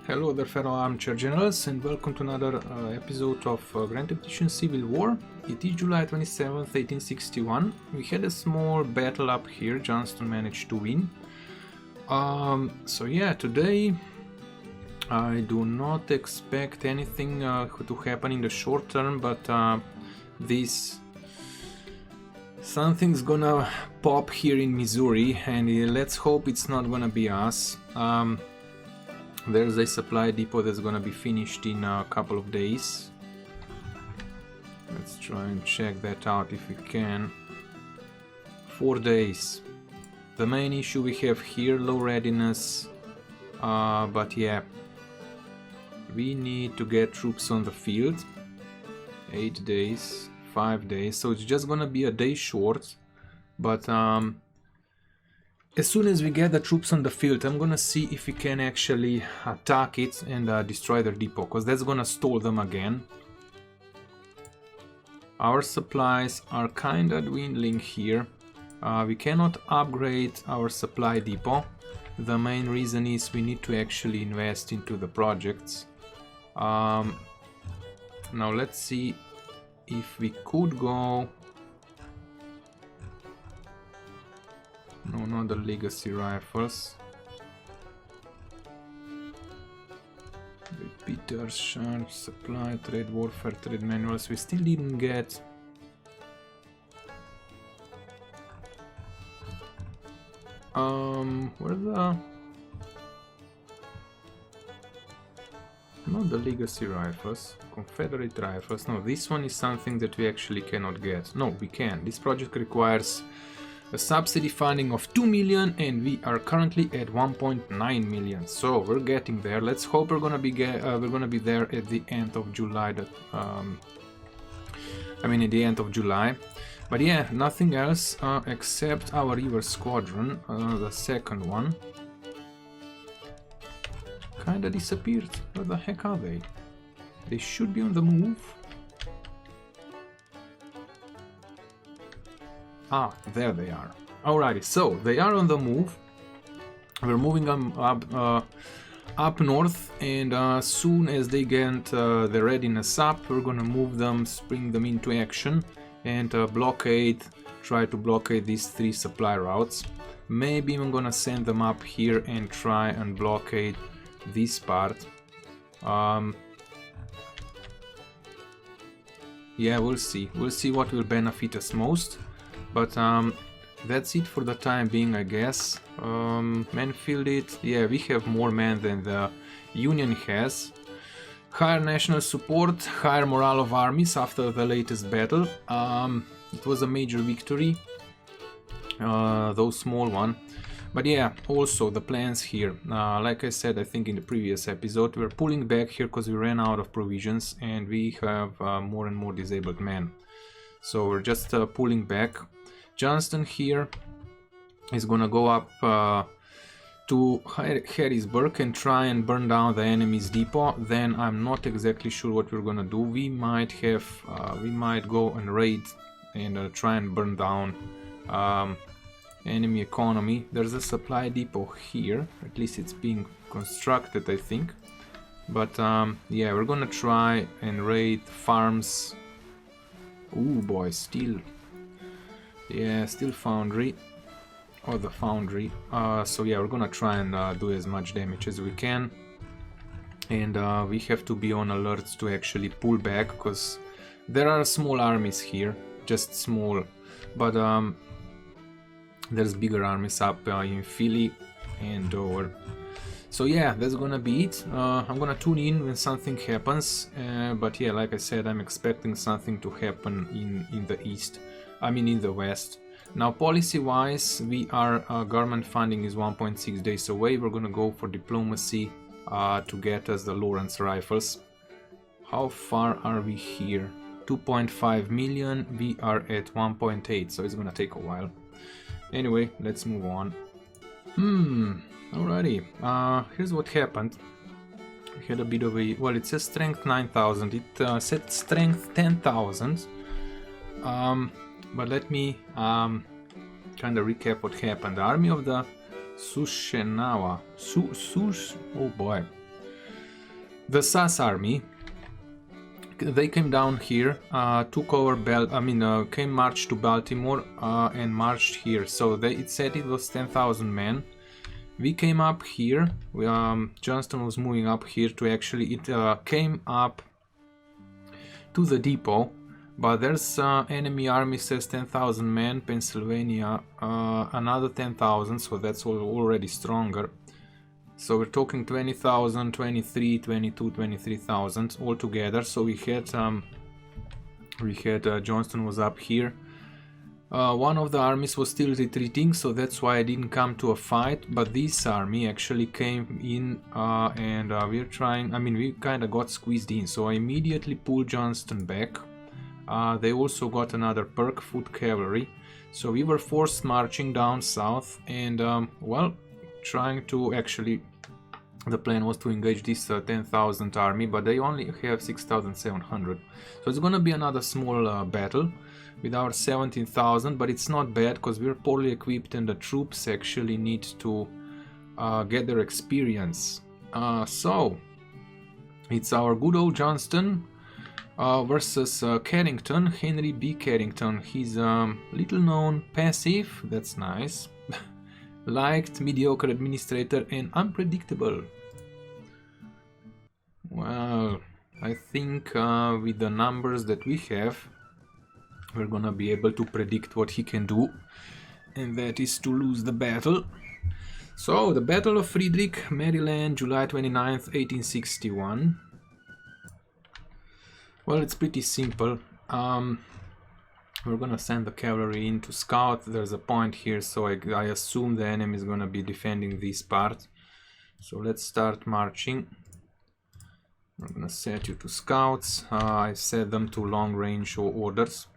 Hello there fellow armchair generals and welcome to another episode of Grand Tactician Civil War. It is July 27th, 1861. We had a small battle up here, Johnston managed to win. So yeah, today I do not expect anything to happen in the short term, but something's gonna pop here in Missouri, and let's hope it's not gonna be us. There's a supply depot that's gonna be finished in a couple of days. Let's try and check that out if we can. 4 days. The main issue we have here, low readiness, but yeah, we need to get troops on the field. 8 days, 5 days, so it's just gonna be a day short, but as soon as we get the troops on the field, I'm gonna see if we can actually attack it and destroy their depot, because that's gonna stall them again. Our supplies are kinda dwindling here. We cannot upgrade our supply depot. The main reason is we need to actually invest into the projects. Now let's see if we could go... No, not the legacy rifles. Repeaters, sharp, supply, trade, warfare, trade manuals. We still didn't get... where the... Not the legacy rifles, Confederate rifles. No, this one is something that we actually cannot get. No, we can. This project requires a subsidy funding of 2 million, and we are currently at 1.9 million. So we're getting there. Let's hope we're gonna be there at the end of July. At the end of July. But yeah, nothing else except our river squadron, the second one. Kinda disappeared. Where the heck are they? They should be on the move. Ah, there they are. Alrighty, so they are on the move. We're moving up north, and as soon as they get the readiness up, we're gonna move them, spring them into action, and try to blockade these 3 supply routes. Maybe I'm gonna send them up here and try and blockade this part. Yeah, we'll see what will benefit us most. But that's it for the time being, I guess. Men fielded, yeah, we have more men than the Union has. Higher national support, higher morale of armies after the latest battle. It was a major victory, though small one. But yeah, also the plans here. Like I said, I think in the previous episode, we're pulling back here because we ran out of provisions and we have more and more disabled men. So we're just pulling back. Johnston here is gonna go up to Harrisburg and try and burn down the enemy's depot. Then I'm not exactly sure what we're gonna do. We might go and raid and try and burn down enemy economy. There's a supply depot here, at least it's being constructed, I think. But yeah, we're gonna try and raid farms. Ooh boy, steel. Yeah, steel foundry, or the foundry. So yeah, we're gonna try and do as much damage as we can, and we have to be on alert to actually pull back, because there are small armies here, just small, but there's bigger armies up in Philly and Dover. So yeah, that's gonna be it. I'm gonna tune in when something happens, but yeah, like I said, I'm expecting something to happen in the east. In the west. Now, policy-wise, government funding is 1.6 days away. We're gonna go for diplomacy to get us the Lawrence rifles. How far are we here? 2.5 million. We are at 1.8, so it's gonna take a while. Anyway, let's move on. Alrighty. Here's what happened. We had a bit of a... Well, it says strength 9,000. It said strength 10,000. But let me kind of recap what happened. The army of the Sushenawa. Oh boy. The SAS army, they came down here, took over came marched to Baltimore and marched here. So it said it was 10,000 men. We came up here. Johnston was moving up here to actually it came up to the depot, but there's enemy army says 10,000 men. Pennsylvania another 10,000, so that's already stronger. So we're talking 20,000, 23, 22, 23,000 altogether. So we had Johnston was up here. One of the armies was still retreating, so that's why I didn't come to a fight. But this army actually came in, and we're trying. I mean, we kind of got squeezed in. So I immediately pulled Johnston back. They also got another perk, foot cavalry. So we were forced marching down south, and well, trying to actually, the plan was to engage this 10,000 army, but they only have 6,700. So it's gonna be another small battle with our 17,000, but it's not bad because we're poorly equipped and the troops actually need to get their experience. So it's our good old Johnston versus Carrington, Henry B. Carrington. He's little known, passive, that's nice. Liked, mediocre administrator, and unpredictable. Well, I think with the numbers that we have, we're gonna be able to predict what he can do, and that is to lose the battle. So, the Battle of Frederick, Maryland, July 29th, 1861. Well, it's pretty simple. We're gonna send the cavalry in to scout. There's a point here, so I assume the enemy is gonna be defending this part. So let's start marching. I'm gonna set you to scouts. I set them to long range orders,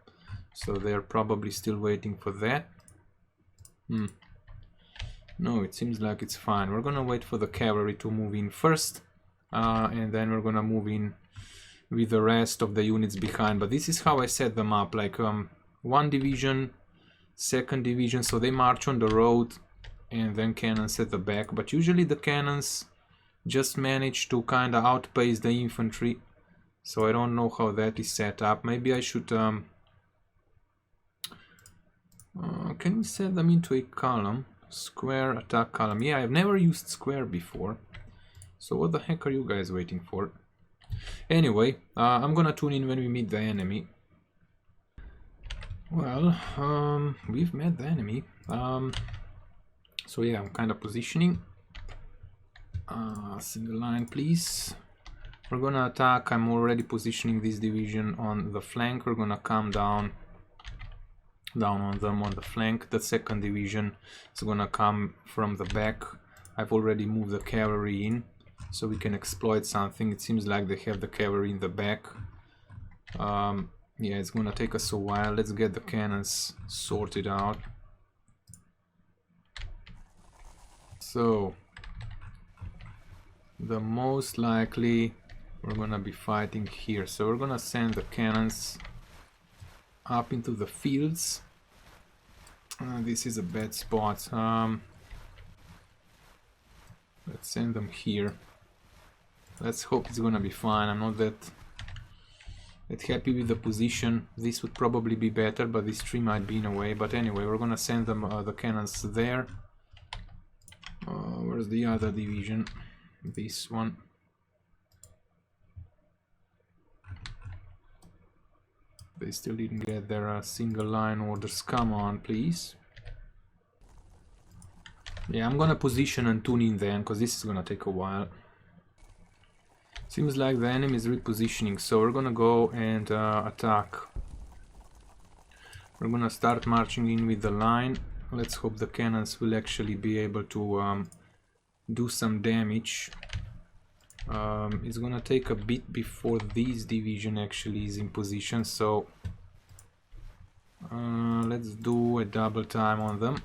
so they're probably still waiting for that. No, it seems like it's fine. We're gonna wait for the cavalry to move in first, and then we're gonna move in with the rest of the units behind. But this is how I set them up, like one division, second division, so they march on the road and then cannons at the back. But usually the cannons just manage to kind of outpace the infantry, so I don't know how that is set up. Maybe I should can we set them into a column? Square attack column. Yeah, I've never used square before, so what the heck are you guys waiting for? Anyway, I'm gonna tune in when we meet the enemy. Well, we've met the enemy. So yeah, I'm kind of positioning. Single line, please. We're gonna attack. I'm already positioning this division on the flank. We're gonna come down on them on the flank. The second division is gonna come from the back. I've already moved the cavalry in, so we can exploit something. It seems like they have the cavalry in the back. Yeah, it's gonna take us a while. Let's get the cannons sorted out. So, the most likely we're gonna be fighting here. So we're gonna send the cannons up into the fields. This is a bad spot. Let's send them here. Let's hope it's gonna be fine. I'm not that happy with the position. This would probably be better, but this tree might be in a way. But anyway, we're gonna send them the cannons there. Where's the other division? This one. They still didn't get their single line orders. Come on, please. Yeah, I'm gonna position and tune in then, because this is gonna take a while. Seems like the enemy is repositioning, so we're gonna go and attack. We're gonna start marching in with the line. Let's hope the cannons will actually be able to do some damage. It's gonna take a bit before this division actually is in position, so let's do a double time on them.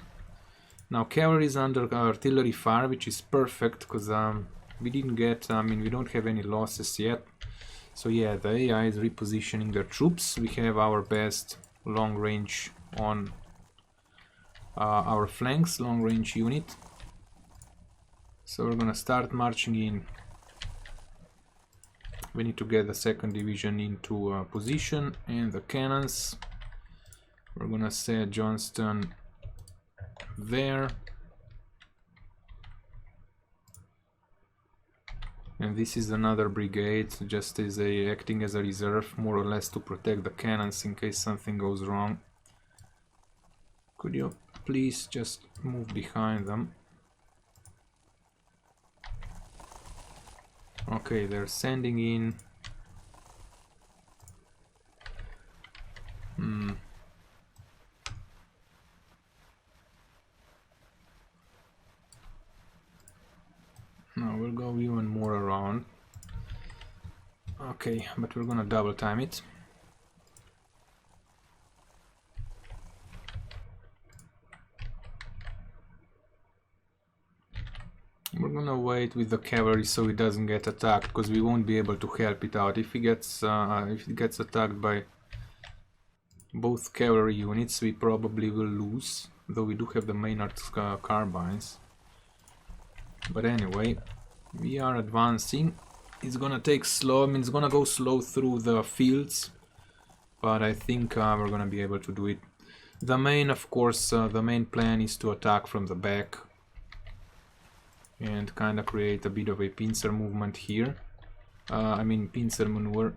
Now cavalry is under artillery fire, which is perfect because we didn't get, we don't have any losses yet. So yeah, the AI is repositioning their troops. We have our best long range on our flanks, long range unit. So we're gonna start marching in. We need to get the 2nd division into position, and the cannons. We're gonna set Johnston there. And this is another brigade, just as acting as a reserve, more or less to protect the cannons in case something goes wrong. Could you please just move behind them? Okay, they're sending in. No, we'll go even more around. Okay, but we're gonna double time it. We're gonna wait with the cavalry so it doesn't get attacked, because we won't be able to help it out. If it gets attacked by both cavalry units, we probably will lose. Though we do have the Maynard carbines. But anyway, we are advancing. It's gonna take slow. I mean, it's gonna go slow through the fields, but I think we're gonna be able to do it. The main, of course, the main plan is to attack from the back and kind of create a bit of a pincer movement here. I mean pincer maneuver.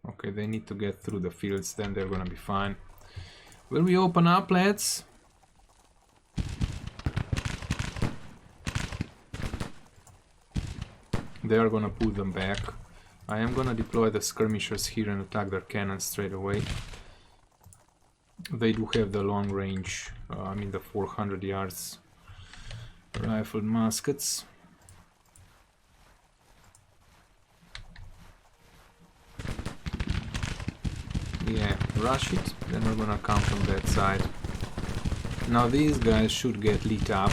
Okay, they need to get through the fields, then they're gonna be fine. Will we open up, lads? They are gonna pull them back. I am gonna deploy the skirmishers here and attack their cannons straight away. They do have the long range, I mean the 400 yards rifled muskets. Yeah, rush it, then we're gonna come from that side. Now these guys should get lit up.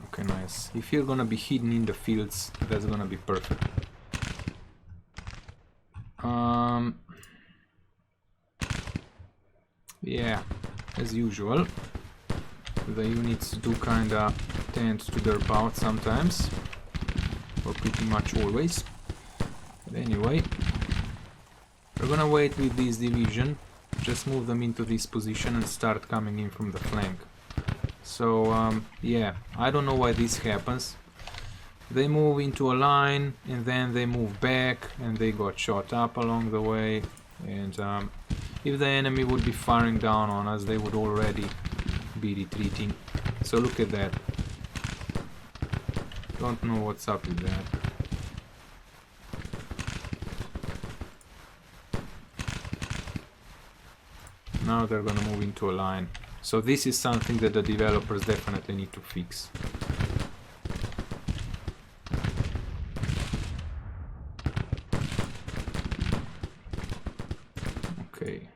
Okay, nice. If you're gonna be hidden in the fields, that's gonna be perfect. Yeah, as usual. The units do kinda tend to derp out sometimes, or pretty much always. But anyway, we're gonna wait with this division, just move them into this position and start coming in from the flank. So, yeah, I don't know why this happens. They move into a line, and then they move back, and they got shot up along the way. And if the enemy would be firing down on us, they would already be retreating. So look at that. Don't know what's up with that. Now they're gonna move into a line. So this is something that the developers definitely need to fix. Okay,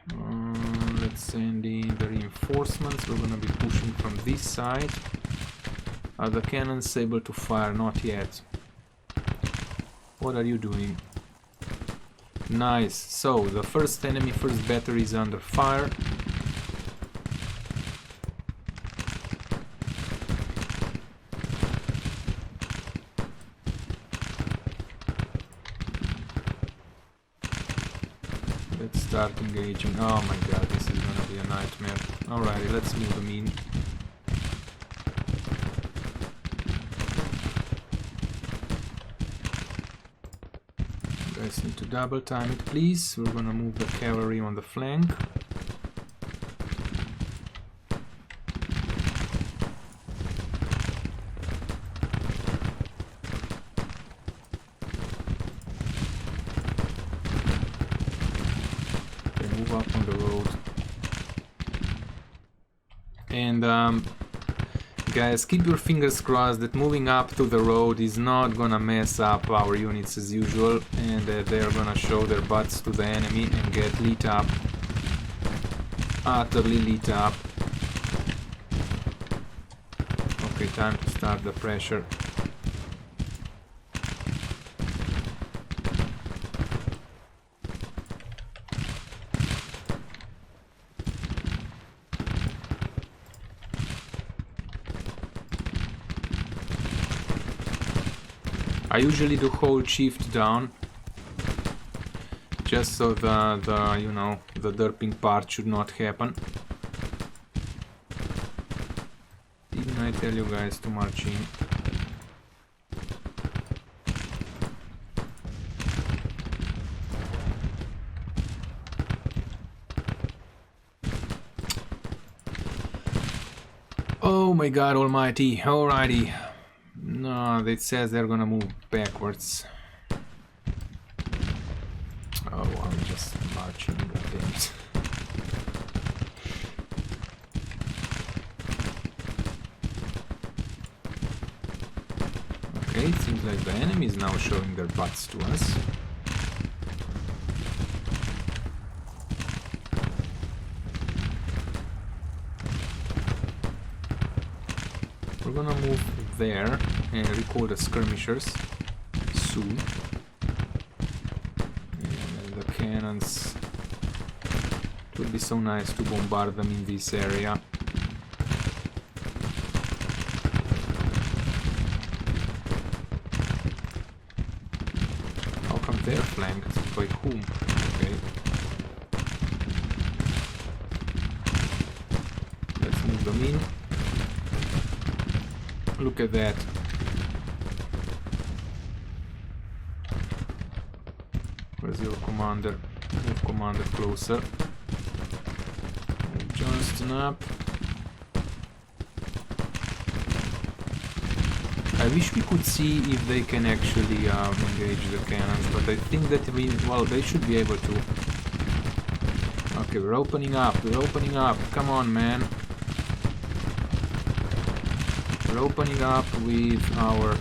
let's send in the reinforcements. We're gonna be pushing from this side. Are the cannons able to fire? Not yet. What are you doing? Nice. So the first enemy, first battery is under fire. Let's start engaging. Oh my god, this is gonna be a nightmare. Alrighty, let's move them in. You guys need to double time it, please. We're gonna move the cavalry on the flank. Up on the road. And guys, keep your fingers crossed that moving up to the road is not gonna mess up our units as usual, and that they're gonna show their butts to the enemy and get lit up, utterly lit up. Okay, time to start the pressure. I usually do hold shift down, just so the you know, the derping part should not happen. Didn't I tell you guys to march in? Oh my god almighty, alrighty. No, it says they're gonna move backwards. Oh, I'm just marching, goddammit. Okay, it seems like the enemy is now showing their butts to us. We're gonna move there and recall the skirmishers soon. And the cannons. It would be so nice to bombard them in this area. How come they're flanked? By whom? Okay. Let's move them in. Look at that. Where's your commander? Move commander closer. Move Johnston up. I wish we could see if they can actually engage the cannons, but I think that well, they should be able to. Okay, we're opening up. We're opening up. Come on, man. We're opening up with our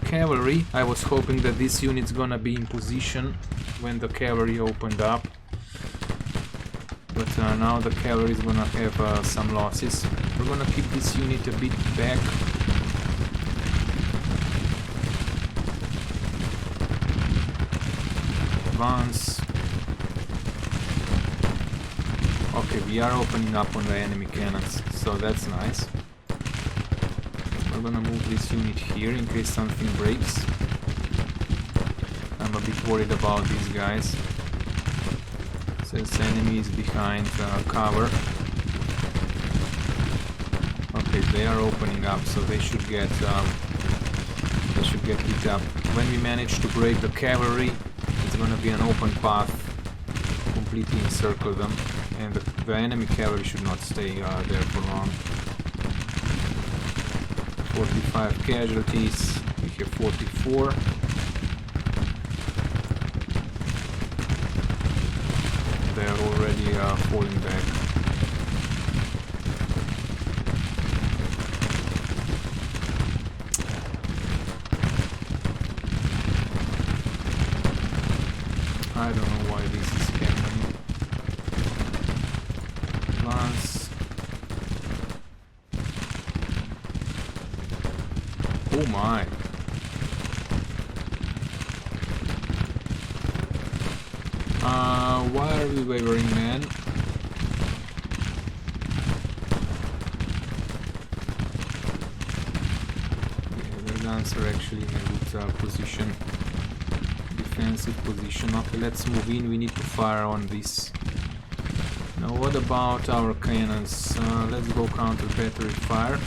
cavalry. I was hoping that this unit's gonna be in position when the cavalry opened up, but now the cavalry is gonna have some losses. We're gonna keep this unit a bit back. Advance. Okay, we are opening up on the enemy cannons, so that's nice. We're gonna move this unit here in case something breaks. I'm a bit worried about these guys, since enemy is behind cover. Okay, they are opening up, so they should get hit up. When we manage to break the cavalry, it's gonna be an open path, completely encircle them, and the enemy cavalry should not stay there for long. 45 casualties, we have 44. They are already falling back. I don't know why this is happening. Advance. Oh my. Why are we wavering, man? Yeah, their guns are actually in a good position. Defensive position. Okay, let's move in. We need to fire on this. Now what about our cannons? Let's go counter battery fire.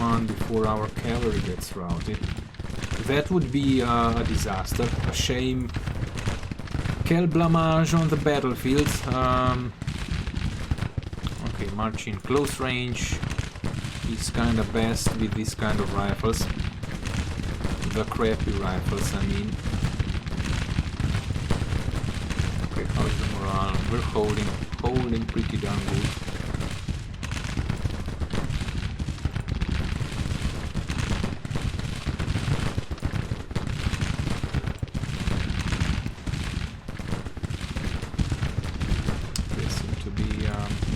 On before our cavalry gets routed. That would be a disaster, a shame. Quel blamage on the battlefield. Okay, marching close range is kind of best with this kind of rifles. The crappy rifles, I mean. Okay, how's the morale? We're holding pretty darn good.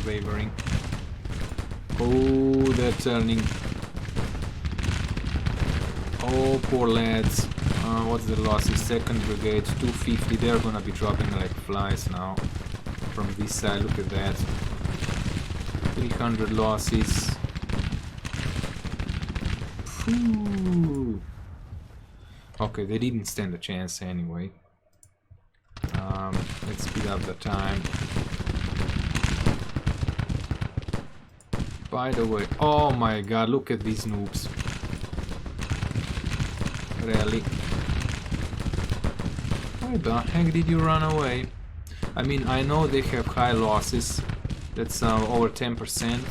Wavering. Oh, they're turning. Oh, poor lads. What's the losses? 2nd Brigade, 250. They're gonna be dropping like flies now. From this side, look at that. 300 losses. Phew. Okay, they didn't stand a chance anyway. Let's speed up the time. By the way, oh my god, look at these noobs. Really? Why the heck did you run away? I mean, I know they have high losses. That's over 10%.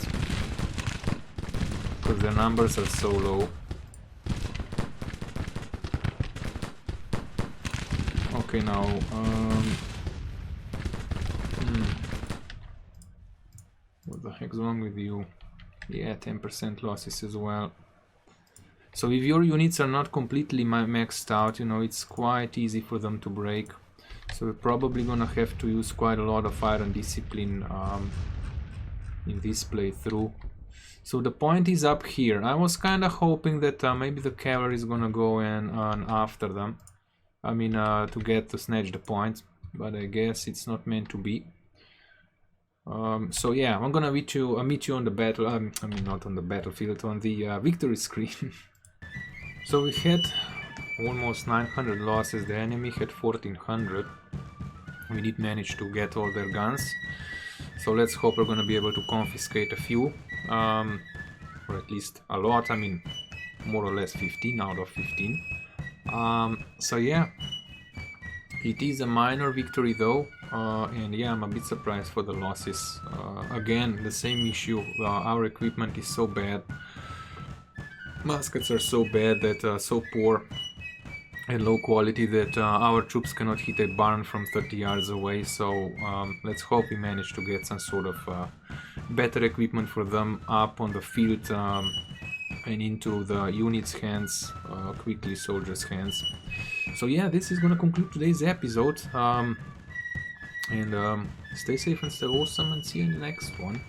Because their numbers are so low. Okay, now... What the heck's wrong with you? Yeah, 10% losses as well. So if your units are not completely maxed out, you know, it's quite easy for them to break. So we're probably gonna have to use quite a lot of Iron Discipline in this playthrough. So the point is up here. I was kinda hoping that maybe the cavalry is gonna go in after them. I mean, to snatch the point, but I guess it's not meant to be. So yeah, I'm gonna meet you on the battle. I mean, not on the battlefield, on the victory screen. So we had almost 900 losses. The enemy had 1400. We did manage to get all their guns. So let's hope we're gonna be able to confiscate a few, or at least a lot. I mean, more or less 15 out of 15. So yeah, it is a minor victory though, and yeah, I'm a bit surprised for the losses. Again, the same issue, our equipment is so bad, muskets are so bad, that so poor and low quality that our troops cannot hit a barn from 30 yards away. So let's hope we manage to get some sort of better equipment for them up on the field and into the unit's hands, quickly soldiers' hands. So yeah, this is gonna conclude today's episode, and stay safe and stay awesome, and see you in the next one.